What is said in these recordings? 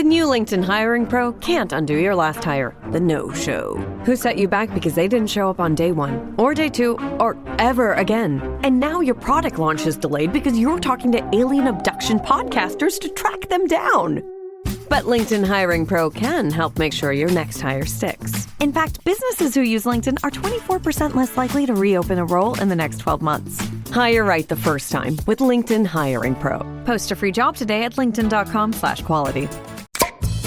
new LinkedIn Hiring Pro can't undo your last hire, the no-show. Who set you back because they didn't show up on day one, or day two, or ever again. And now your product launch is delayed because you're talking to alien abduction podcasters to track them down. But LinkedIn Hiring Pro can help make sure your next hire sticks. In fact, businesses who use LinkedIn are 24% less likely to reopen a role in the next 12 months. Hire right the first time with LinkedIn Hiring Pro. Post a free job today at linkedin.com/quality.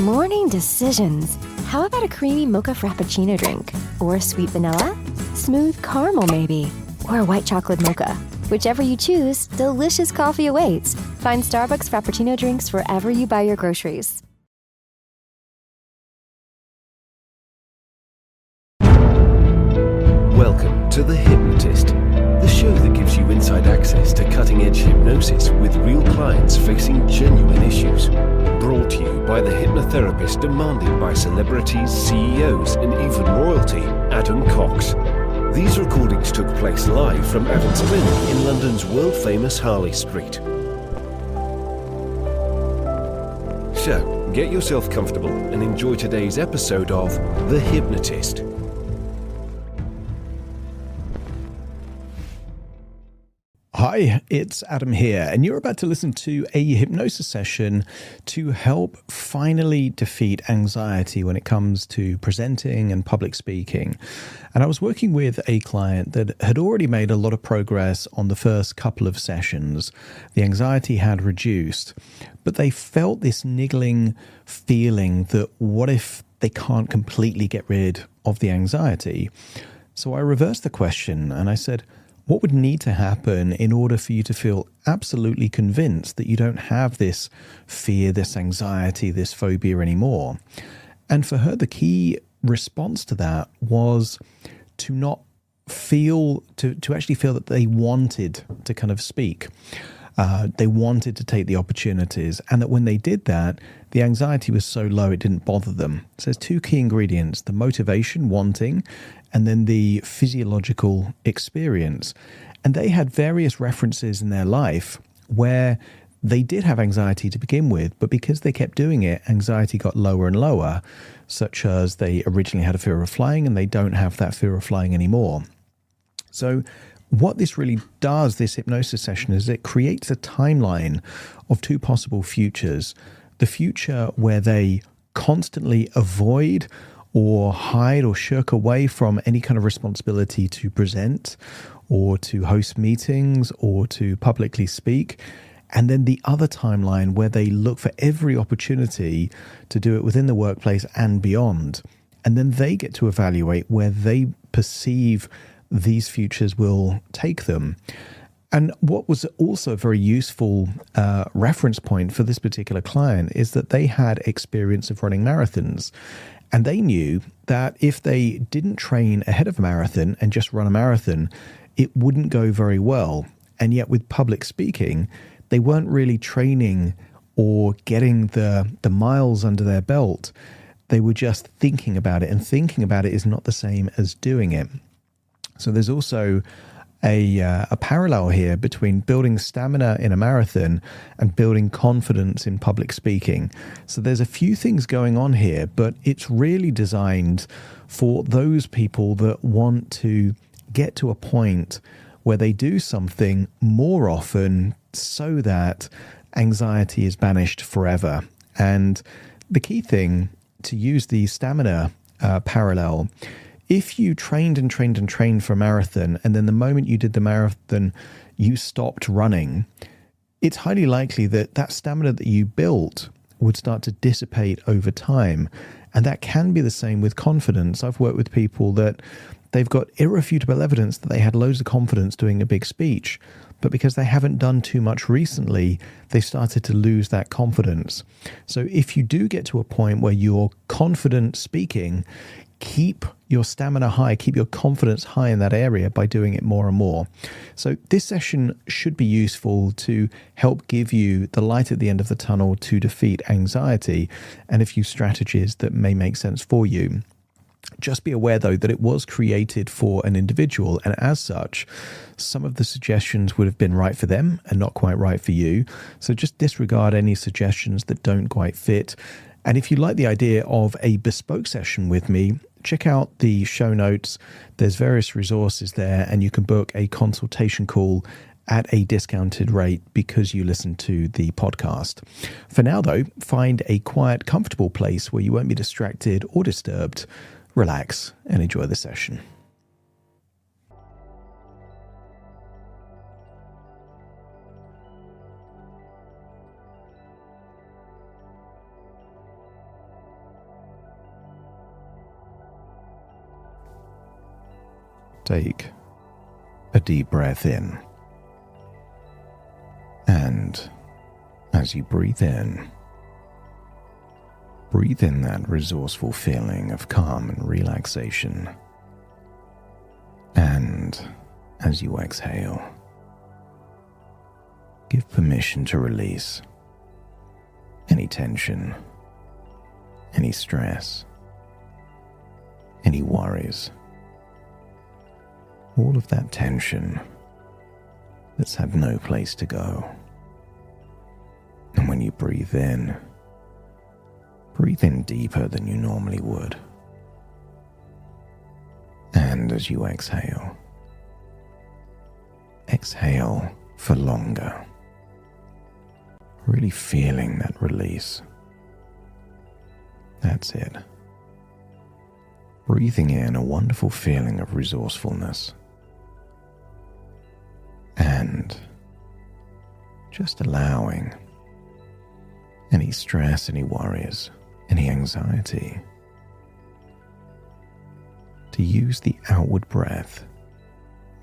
Morning decisions. How about a creamy mocha frappuccino drink? Or sweet vanilla? Smooth caramel maybe? Or a white chocolate mocha? Whichever you choose, delicious coffee awaits. Find Starbucks Frappuccino drinks wherever you buy your groceries. Welcome to The Hypnotist, the show that gives you inside access to cutting-edge hypnosis with real clients facing genuine issues. Brought to you by the hypnotherapist demanded by celebrities, CEOs, and even royalty, Adam Cox. These recordings took place live from Avon's Clinic in London's world-famous Harley Street. So, get yourself comfortable and enjoy today's episode of The Hypnotist. Hi, it's Adam here, and you're about to listen to a hypnosis session to help finally defeat anxiety when it comes to presenting and public speaking. And I was working with a client that had already made a lot of progress on the first couple of sessions. The anxiety had reduced, but they felt this niggling feeling that what if they can't completely get rid of the anxiety? So I reversed the question and I said, what would need to happen in order for you to feel absolutely convinced that you don't have this fear, this anxiety, this phobia anymore? And for her, the key response to that was to not feel, to actually feel that they wanted to kind of speak. They wanted to take the opportunities, and that when they did that, the anxiety was so low it didn't bother them. So there's two key ingredients: the motivation, wanting, and then the physiological experience. And they had various references in their life where they did have anxiety to begin with, but because they kept doing it, anxiety got lower and lower, such as they originally had a fear of flying and they don't have that fear of flying anymore. So what this really does, this hypnosis session, is it creates a timeline of two possible futures. The future where they constantly avoid or hide or shirk away from any kind of responsibility to present or to host meetings or to publicly speak. And then the other timeline where they look for every opportunity to do it within the workplace and beyond. And then they get to evaluate where they perceive these futures will take them. And what was also a very useful reference point for this particular client is that they had experience of running marathons. And they knew that if they didn't train ahead of a marathon and just run a marathon, it wouldn't go very well. And yet with public speaking, they weren't really training or getting the miles under their belt. They were just thinking about it, and thinking about it is not the same as doing it. So there's also a parallel here between building stamina in a marathon and building confidence in public speaking. So there's a few things going on here, but it's really designed for those people that want to get to a point where they do something more often so that anxiety is banished forever. And the key thing, to use the stamina parallel, if you trained for a marathon, and then the moment you did the marathon, you stopped running, it's highly likely that that stamina that you built would start to dissipate over time. And that can be the same with confidence. I've worked with people that they've got irrefutable evidence that they had loads of confidence doing a big speech, but because they haven't done too much recently, they started to lose that confidence. So if you do get to a point where you're confident speaking, keep your stamina high, keep your confidence high in that area by doing it more and more. So this session should be useful to help give you the light at the end of the tunnel to defeat anxiety and a few strategies that may make sense for you. Just be aware, though, that it was created for an individual, and as such, some of the suggestions would have been right for them and not quite right for you. So just disregard any suggestions that don't quite fit. And if you like the idea of a bespoke session with me, check out the show notes. There's various resources there, and you can book a consultation call at a discounted rate because you listen to the podcast. For now, though, find a quiet, comfortable place where you won't be distracted or disturbed. Relax and enjoy the session. Take a deep breath in. And as you breathe in that resourceful feeling of calm and relaxation. And as you exhale, give permission to release any tension, any stress, any worries. All of that tension that's had no place to go. And when you breathe in deeper than you normally would. And as you exhale for longer. Really feeling that release. That's it. Breathing in a wonderful feeling of resourcefulness. And just allowing any stress, any worries, any anxiety to use the outward breath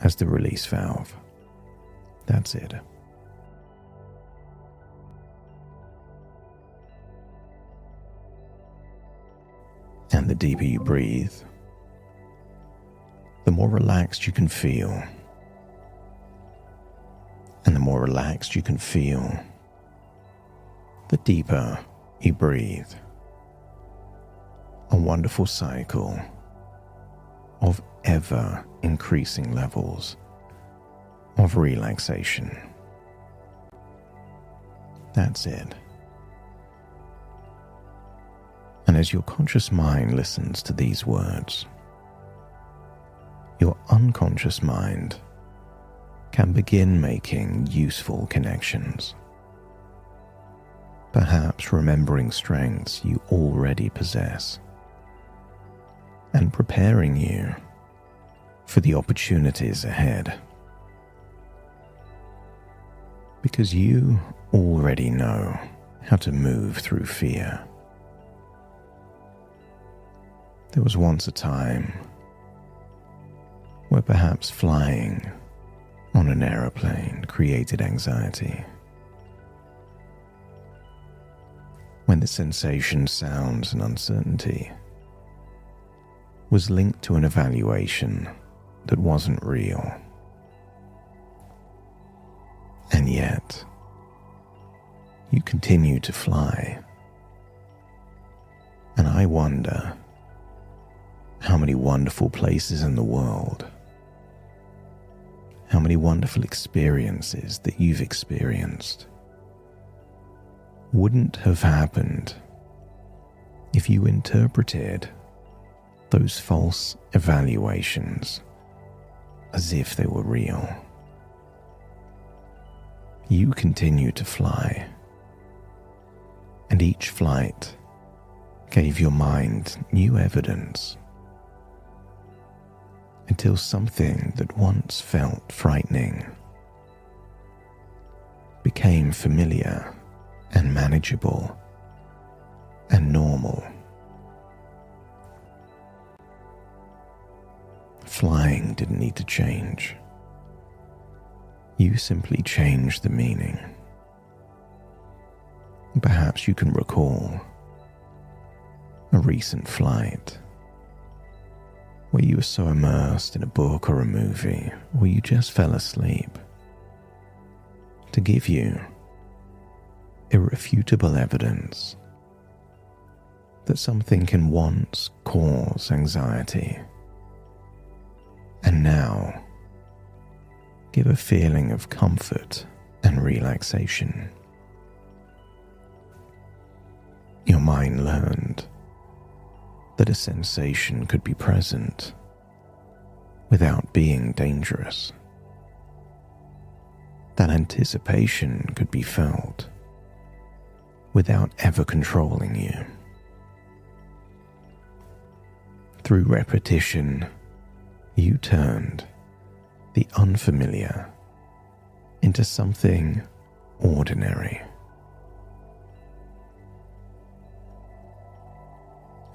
as the release valve. That's it. And the deeper you breathe, the more relaxed you can feel. And the more relaxed you can feel, the deeper you breathe. A wonderful cycle of ever increasing levels of relaxation. That's it. And as your conscious mind listens to these words, your unconscious mind can begin making useful connections. Perhaps remembering strengths you already possess and preparing you for the opportunities ahead. Because you already know how to move through fear. There was once a time where perhaps flying on an aeroplane created anxiety. When the sensation, sounds, and uncertainty was linked to an evaluation that wasn't real. And yet, you continue to fly. And I wonder how many wonderful places in the world, how many wonderful experiences that you've experienced wouldn't have happened if you interpreted those false evaluations as if they were real. You continue to fly, and each flight gave your mind new evidence until something that once felt frightening became familiar and manageable and normal. Flying didn't need to change. You simply changed the meaning. Perhaps you can recall a recent flight where you were so immersed in a book or a movie where you just fell asleep to give you irrefutable evidence that something can once cause anxiety and now give a feeling of comfort and relaxation. your mind learned that a sensation could be present without being dangerous. That anticipation could be felt without ever controlling you. Through repetition, you turned the unfamiliar into something ordinary.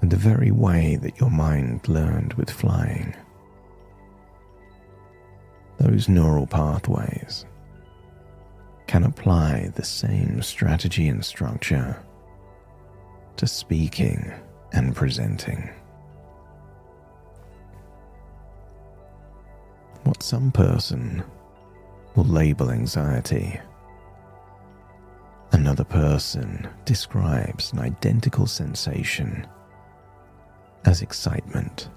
And the very way that your mind learned with flying, those neural pathways can apply the same strategy and structure to speaking and presenting. What some person will label anxiety, another person describes an identical sensation as excitement.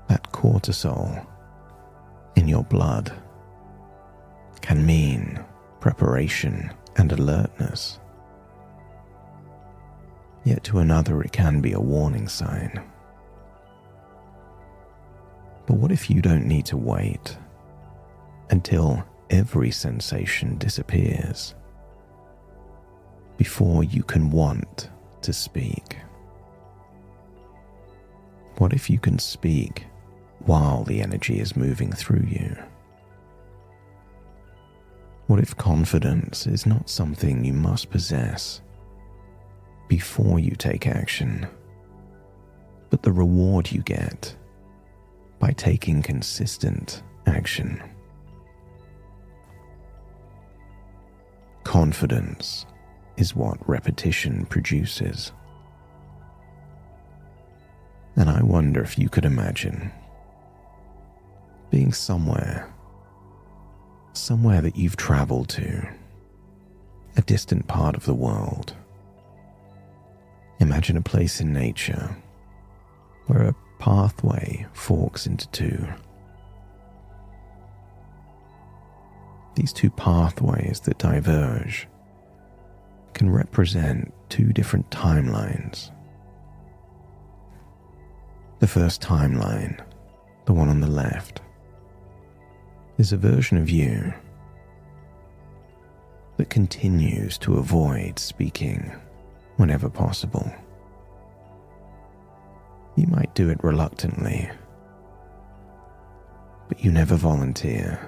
That cortisol in your blood can mean preparation and alertness. Yet to another it can be a warning sign. But what if you don't need to wait until every sensation disappears before you can want to speak? What if you can speak while the energy is moving through you? What if confidence is not something you must possess before you take action, but the reward you get by taking consistent action? Confidence is what repetition produces. And I wonder if you could imagine being somewhere that you've traveled to, a distant part of the world. Imagine a place in nature where a pathway forks into two. These two pathways that diverge can represent two different timelines. The first timeline, the one on the left, is a version of you that continues to avoid speaking whenever possible. You might do it reluctantly, but you never volunteer,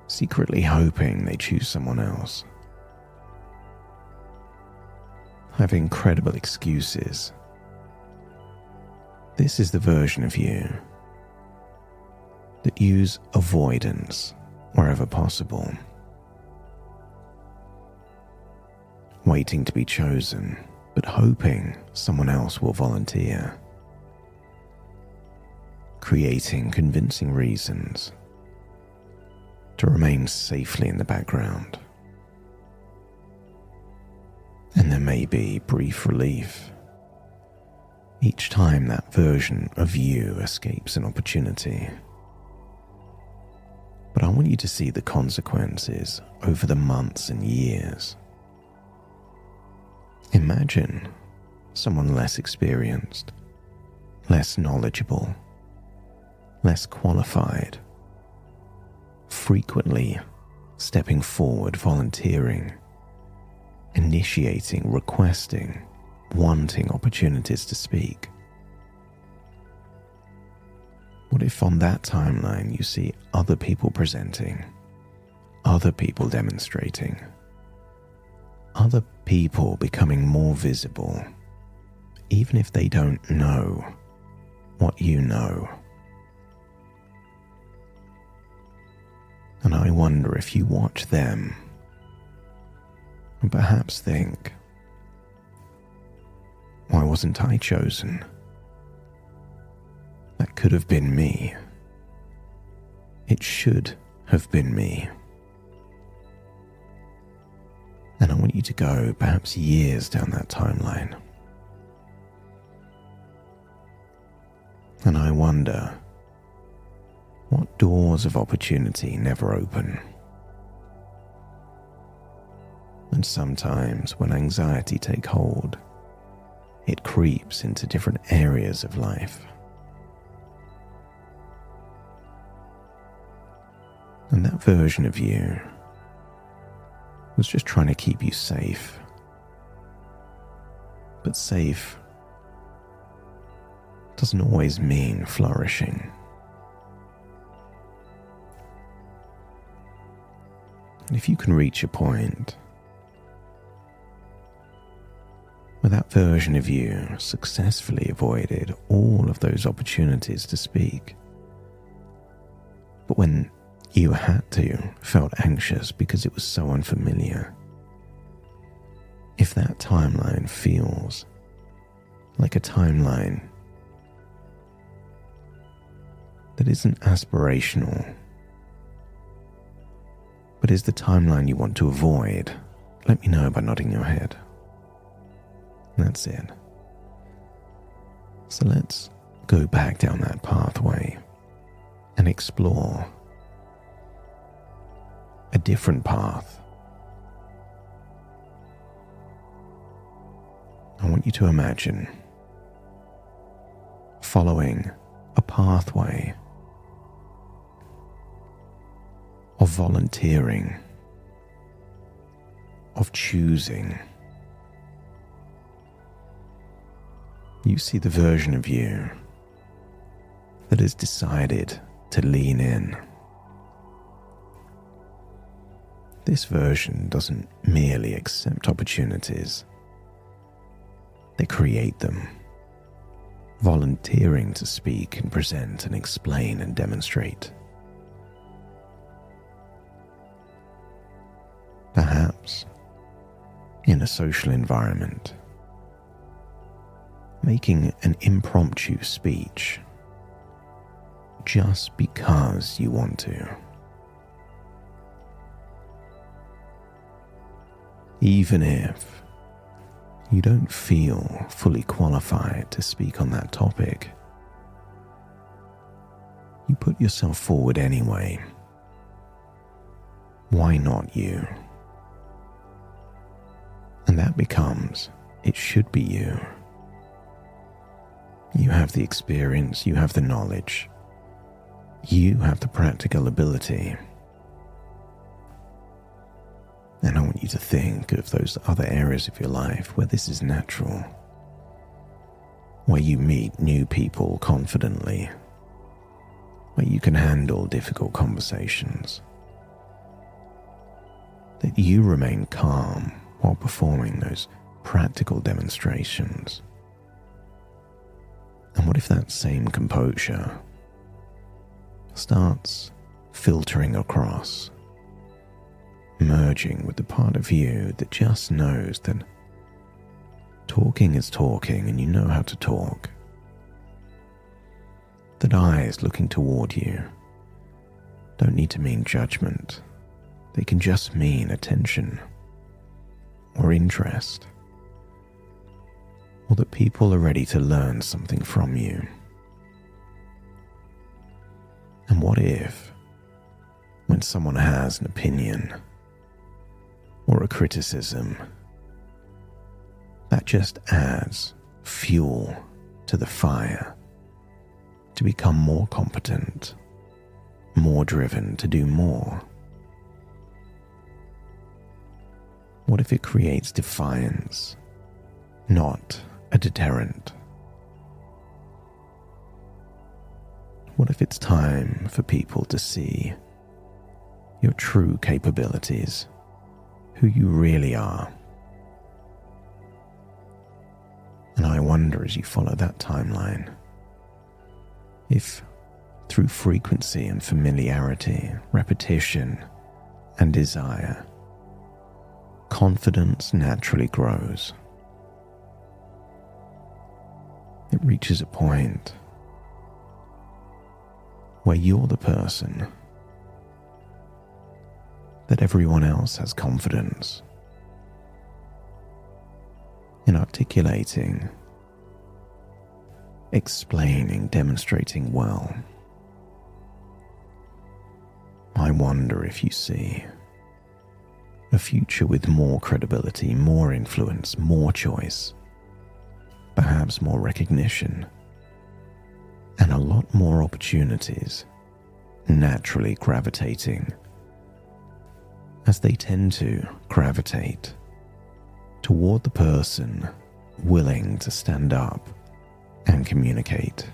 secretly hoping they choose someone else. Have incredible excuses. This is the version of you that use avoidance wherever possible, waiting to be chosen, but hoping someone else will volunteer, creating convincing reasons to remain safely in the background. And there may be brief relief each time that version of you escapes an opportunity. But I want you to see the consequences over the months and years. Imagine someone less experienced, less knowledgeable, less qualified, frequently stepping forward, volunteering, initiating, requesting, wanting opportunities to speak. What if on that timeline you see other people presenting, other people demonstrating, other people becoming more visible, even if they don't know what you know? And I wonder if you watch them and perhaps think, why wasn't I chosen? That could have been me. It should have been me. And I want you to go perhaps years down that timeline. And I wonder, what doors of opportunity never open? And sometimes when anxiety takes hold, it creeps into different areas of life. And that version of you was just trying to keep you safe. But safe doesn't always mean flourishing. And if you can reach a point where that version of you successfully avoided all of those opportunities to speak, but when you had to, felt anxious because it was so unfamiliar. If that timeline feels like a timeline that isn't aspirational, but is the timeline you want to avoid, let me know by nodding your head. That's it. So let's go back down that pathway and explore a different path. I want you to imagine following a pathway of volunteering, of choosing. You see the version of you that has decided to lean in. This version doesn't merely accept opportunities, they create them, volunteering to speak and present and explain and demonstrate. Perhaps in a social environment, making an impromptu speech just because you want to. Even if you don't feel fully qualified to speak on that topic, you put yourself forward anyway. Why not you? And that becomes, it should be you. You have the experience, you have the knowledge, you have the practical ability. And I want you to think of those other areas of your life where this is natural, where you meet new people confidently, where you can handle difficult conversations, that you remain calm while performing those practical demonstrations. And what if that same composure starts filtering across, merging with the part of you that just knows that talking is talking and you know how to talk, that eyes looking toward you don't need to mean judgment, they can just mean attention or interest, or that people are ready to learn something from you. And what if, when someone has an opinion or a criticism, that just adds fuel to the fire to become more competent, more driven to do more? What if it creates defiance, not a deterrent? What if it's time for people to see your true capabilities, who you really are? And I wonder, as you follow that timeline, if through frequency and familiarity, repetition and desire, confidence naturally grows. It reaches a point where you're the person that everyone else has confidence in articulating, explaining, demonstrating well. I wonder if you see A future with more credibility, more influence, more choice, perhaps more recognition, and a lot more opportunities naturally gravitating, as they tend to gravitate toward the person willing to stand up and communicate.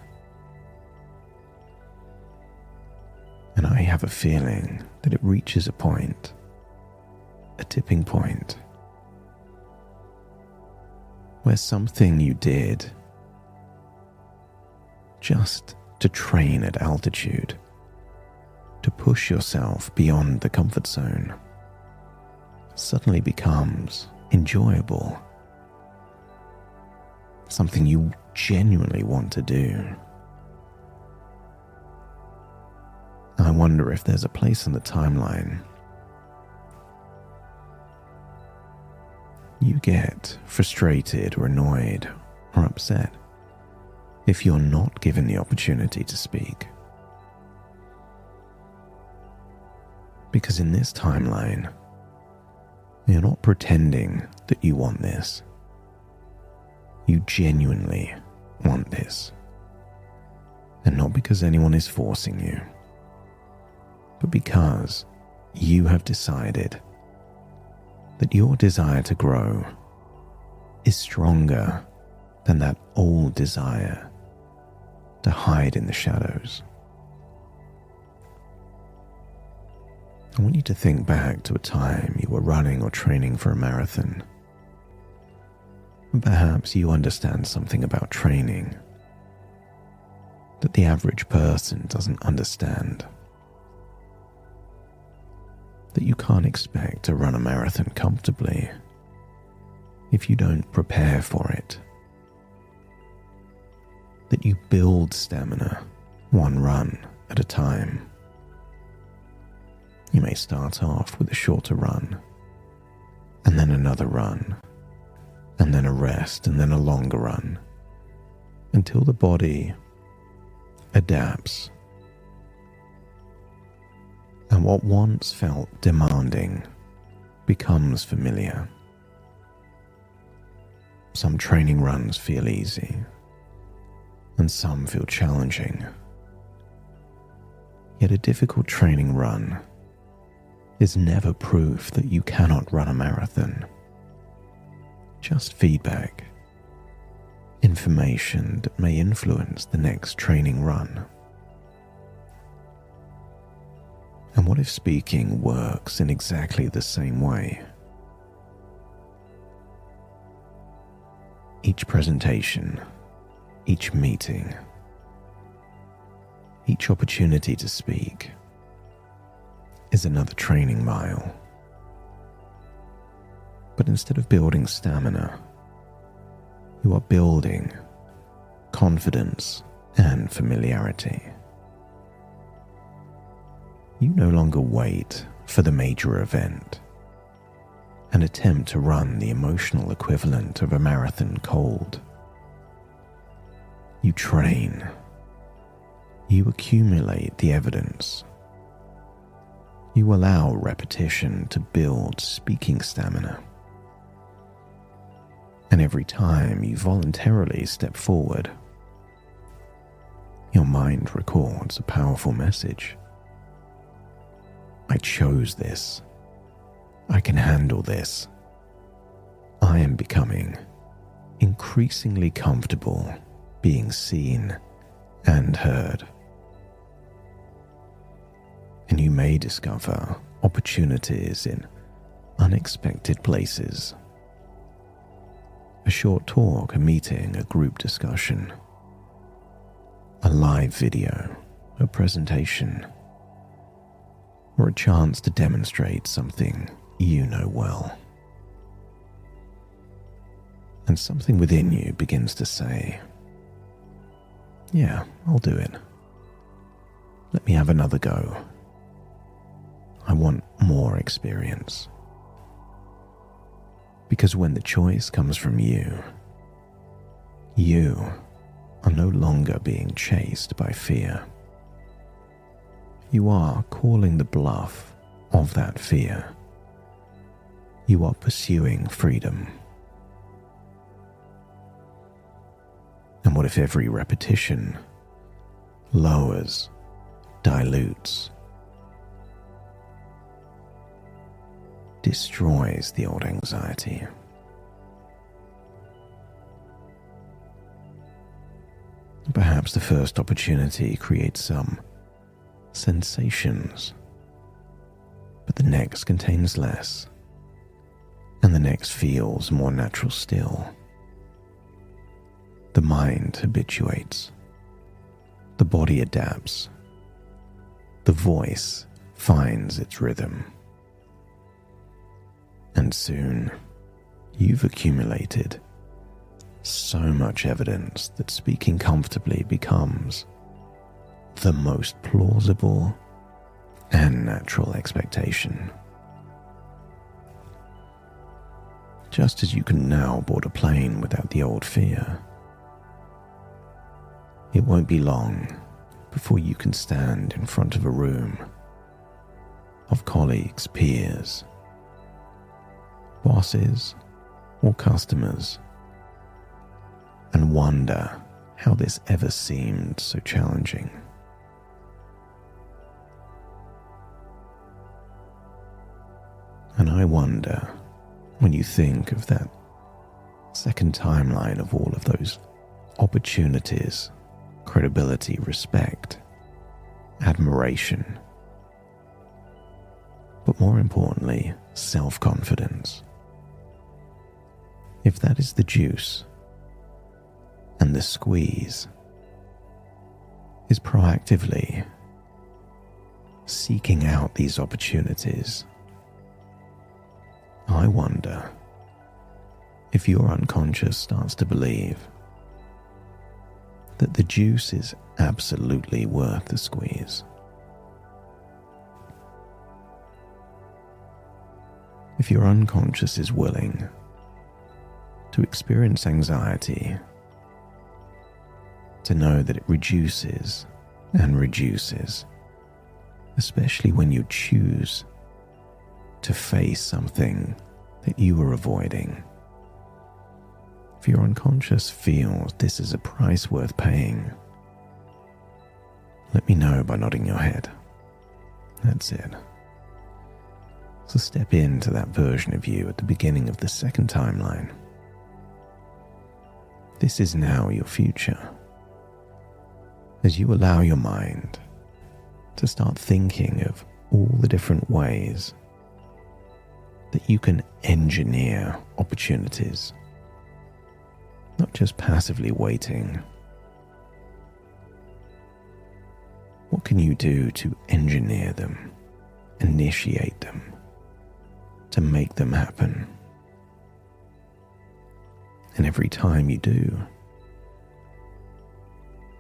And I have a feeling that it reaches a point, a tipping point, where something you did just to train at altitude, to push yourself beyond the comfort zone, suddenly becomes enjoyable, something you genuinely want to do. I wonder if there's a place in the timeline you get frustrated or annoyed or upset if you're not given the opportunity to speak. Because in this timeline, you're not pretending that you want this. You genuinely want this. And not because anyone is forcing you, but because you have decided that your desire to grow is stronger than that old desire to hide in the shadows. I want you to think back to a time you were running or training for a marathon. And perhaps you understand something about training that the average person doesn't understand. That you can't expect to run a marathon comfortably if you don't prepare for it. That you build stamina one run at a time. You may start off with a shorter run, and then another run, and then a rest, and then a longer run, until the body adapts. And what once felt demanding becomes familiar. Some training runs feel easy, and some feel challenging. Yet a difficult training run is never proof that you cannot run a marathon. Just feedback, information that may influence the next training run. And what if speaking works in exactly the same way? Each presentation, each meeting, each opportunity to speak is another training mile. But instead of building stamina, you are building confidence and familiarity. You no longer wait for the major event and attempt to run the emotional equivalent of a marathon cold. You train. You accumulate the evidence. You allow repetition to build speaking stamina. And every time you voluntarily step forward, your mind records a powerful message. I chose this. I can handle this. I am becoming increasingly comfortable being seen and heard. And you may discover opportunities in unexpected places. A short talk, a meeting, a group discussion, a live video, a presentation, or a chance to demonstrate something you know well. And something within you begins to say, yeah, I'll do it. Let me have another go. I want more experience. Because when the choice comes from you, you are no longer being chased by fear. You are calling the bluff of that fear you are pursuing freedom. And what if every repetition lowers, dilutes, destroys the old anxiety? Perhaps the first opportunity creates some sensations, but the next contains less, and the next feels more natural still. The mind habituates, the body adapts, the voice finds its rhythm, and soon you've accumulated so much evidence that speaking comfortably becomes the most plausible and natural expectation. Just as you can now board a plane without the old fear, it won't be long before you can stand in front of a room of colleagues, peers, bosses, or customers, and wonder how this ever seemed so challenging. And I wonder, when you think of that second timeline of all of those opportunities, credibility, respect, admiration, but more importantly, self-confidence. If that is the juice, and the squeeze is proactively seeking out these opportunities, I wonder if your unconscious starts to believe that the juice is absolutely worth the squeeze. If your unconscious is willing to experience anxiety, to know that it reduces and reduces, especially when you choose to face something that you were avoiding. If your unconscious feels this is a price worth paying, let me know by nodding your head. That's it. So step into that version of you at the beginning of the second timeline. This is now your future. As you allow your mind to start thinking of all the different ways that you can engineer opportunities, not just passively waiting. What can you do to engineer them, initiate them, to make them happen? And every time you do,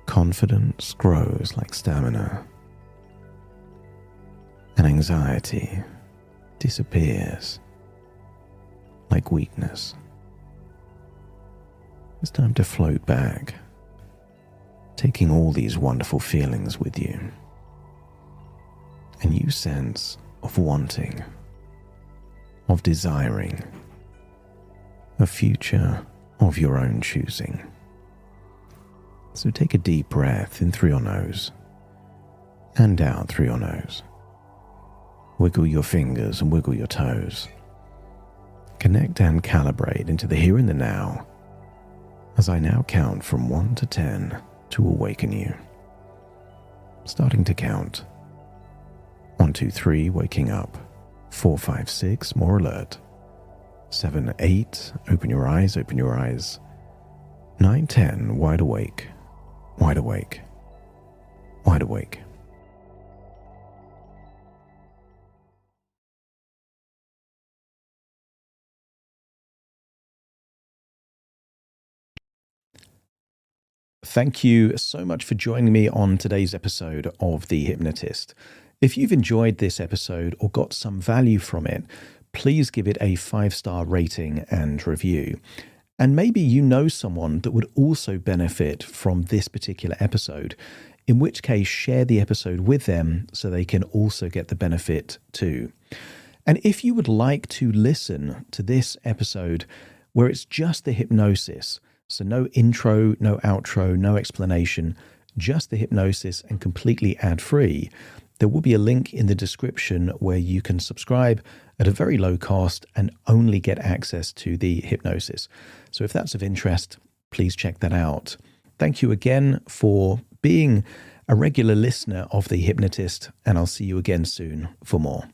confidence grows like stamina, and anxiety disappears like weakness. It's time to float back, taking all these wonderful feelings with you, a new sense of wanting, of desiring, a future of your own choosing. So take a deep breath in through your nose and out through your nose. Wiggle your fingers and wiggle your toes. Connect and calibrate into the here and the now as I now count from 1 to 10 to awaken you. Starting to count. 1, 2, 3, waking up. 4, 5, 6, more alert. 7, 8, open your eyes, open your eyes. 9, 10, wide awake, wide awake, wide awake. Thank you so much for joining me on today's episode of The Hypnotist. If you've enjoyed this episode or got some value from it, please give it a 5-star rating and review. And maybe you know someone that would also benefit from this particular episode, in which case share the episode with them so they can also get the benefit too. And if you would like to listen to this episode where it's just the hypnosis, so no intro, no outro, no explanation, just the hypnosis and completely ad-free, there will be a link in the description where you can subscribe at a very low cost and only get access to the hypnosis. So if that's of interest, please check that out. Thank you again for being a regular listener of The Hypnotist, and I'll see you again soon for more.